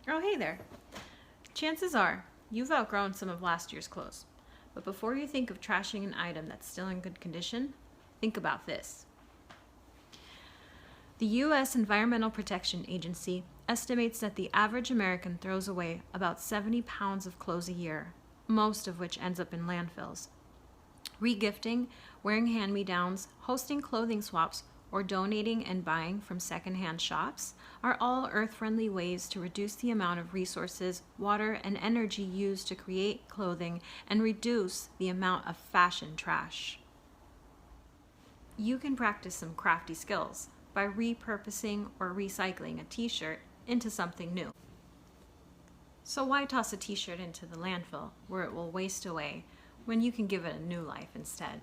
Oh, hey there. Chances are you've outgrown some of last year's clothes. But before you think of trashing an item that's still in good condition, think about this. The U.S. Environmental Protection Agency estimates that the average American throws away about 70 pounds of clothes a year, most of which ends up in landfills. Regifting, wearing hand-me-downs, hosting clothing swaps, or donating and buying from secondhand shops are all earth-friendly ways to reduce the amount of resources, water, and energy used to create clothing and reduce the amount of fashion trash. You can practice some crafty skills by repurposing or recycling a t-shirt into something new. So why toss a t-shirt into the landfill where it will waste away when you can give it a new life instead?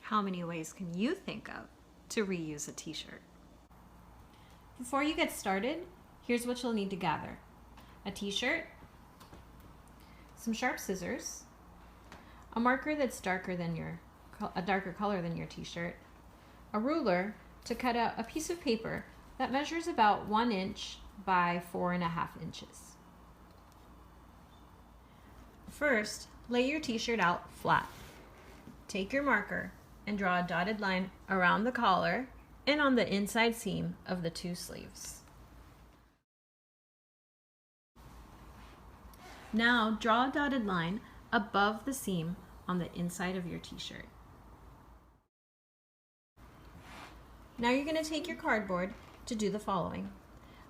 How many ways can you think of to reuse a t-shirt? Before you get started, here's what you'll need to gather. A t-shirt, some sharp scissors, a marker that's a darker color than your t-shirt, a ruler to cut out a piece of paper that measures about 1 inch by 4.5 inches. First, lay your t-shirt out flat. Take your marker and draw a dotted line around the collar and on the inside seam of the 2 sleeves. Now draw a dotted line above the seam on the inside of your t-shirt. Now you're going to take your cardboard to do the following.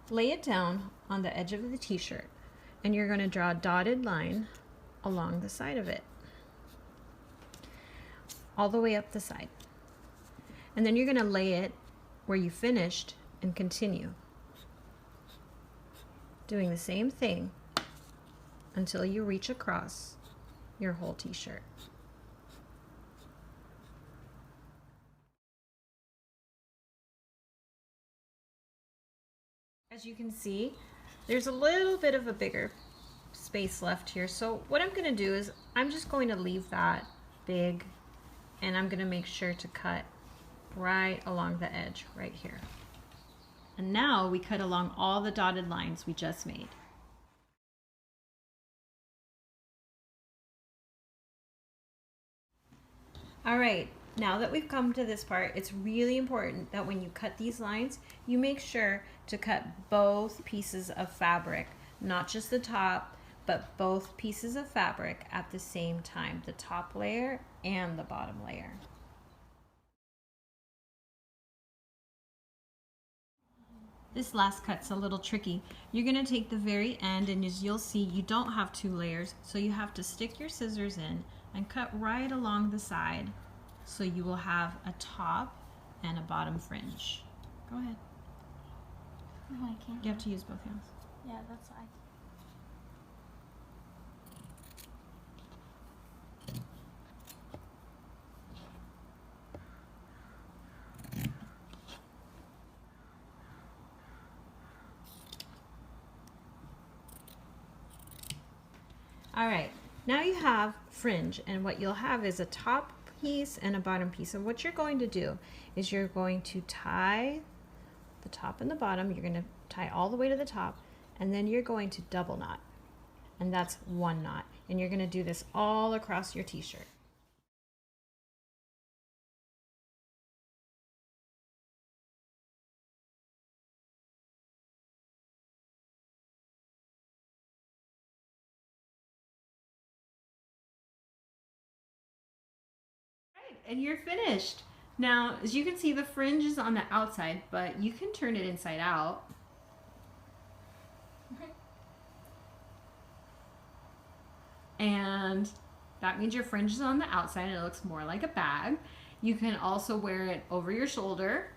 Lay it down on the edge of the t-shirt and you're going to draw a dotted line along the side of it, all the way up the side. And then you're going to lay it where you finished and continue doing the same thing until you reach across your whole t-shirt. As you can see, there's a little bit of a bigger space left here. So what I'm going to do is I'm just going to leave that big, and I'm going to make sure to cut right along the edge right here. And now we cut along all the dotted lines we just made. All right, now that we've come to this part, it's really important that when you cut these lines, you make sure to cut both pieces of fabric, not just the top, but both pieces of fabric at the same time, the top layer and the bottom layer. This last cut's a little tricky. You're going to take the very end, and as you'll see, you don't have 2 layers, so you have to stick your scissors in and cut right along the side so you will have a top and a bottom fringe. Go ahead. No, I can't. You have to use both hands. Yeah, that's fine. All right, now you have fringe, and what you'll have is a top piece and a bottom piece. And what you're going to do is you're going to tie the top and the bottom. You're going to tie all the way to the top, and then you're going to double knot, and that's 1 knot. And you're going to do this all across your t-shirt. And you're finished. Now, as you can see, the fringe is on the outside, but you can turn it inside out. And that means your fringe is on the outside and it looks more like a bag. You can also wear it over your shoulder,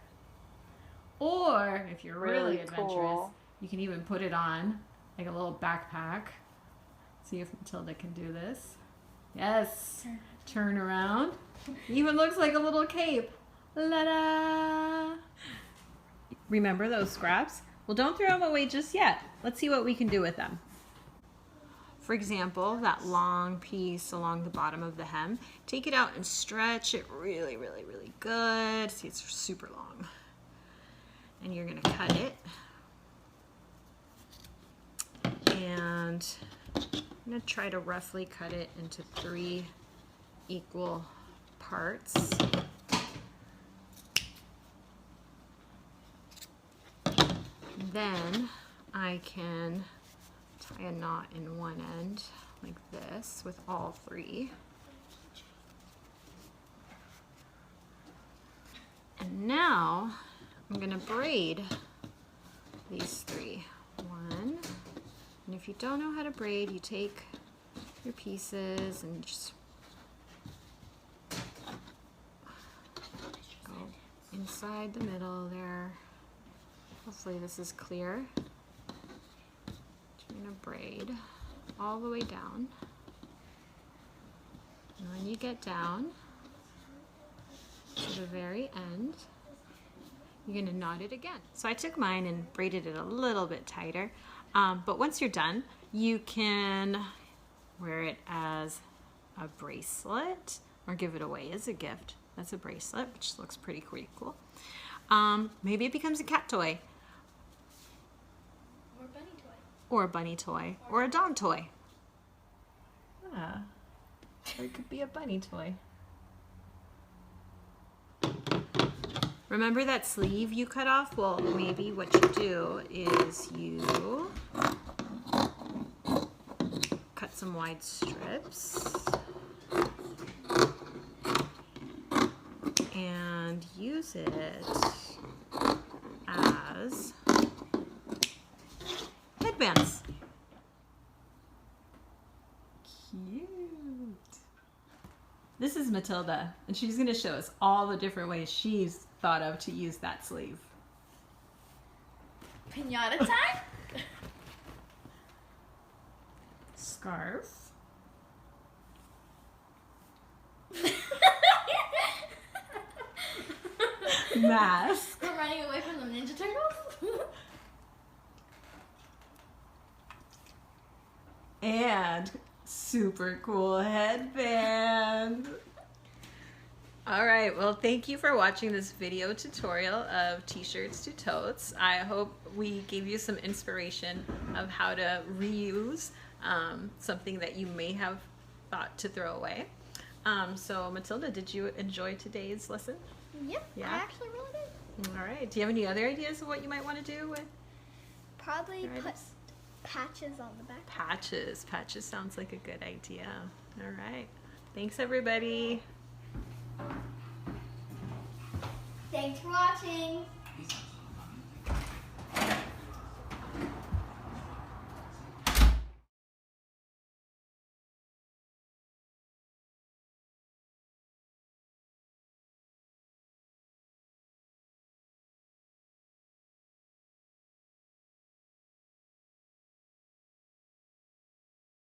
or if you're really adventurous, cool. You can even put it on like a little backpack. See if Matilda can do this. Yes. Turn around. Even looks like a little cape. La-da! Remember those scraps? Well, don't throw them away just yet. Let's see what we can do with them. For example, that long piece along the bottom of the hem, take it out and stretch it really, really, really good. See, it's super long. And you're gonna cut it And I'm going to try to roughly cut it into 3 equal parts. Then I can tie a knot in one end like this with all 3. And now I'm going to braid these 3. 1. And if you don't know how to braid, you take your pieces and just go inside the middle there. Hopefully this is clear. I'm going to braid all the way down. And when you get down to the very end, you're going to knot it again. So I took mine and braided it a little bit tighter. But once you're done, you can wear it as a bracelet or give it away as a gift. That's a bracelet, which looks pretty cool. Maybe it becomes a cat toy. Or a bunny toy. Or a dog toy. Yeah. Or it could be a bunny toy. Remember that sleeve you cut off? Well, maybe what you do is you cut some wide strips and use it as headbands. Cute. This is Matilda, and she's going to show us all the different ways she's thought of to use that sleeve. Pinata time? Scarf. Mask. We're running away from the Ninja Turtles? And super cool headband. All right, well, thank you for watching this video tutorial of T-shirts to totes. I hope we gave you some inspiration of how to reuse something that you may have thought to throw away. So Matilda, did you enjoy today's lesson? Yep, Yeah? I actually really did. All right, do you have any other ideas of what you might want to do with Probably your put items? patches on the back. Patches? Patches sounds like a good idea. All right, thanks everybody. Thanks for watching.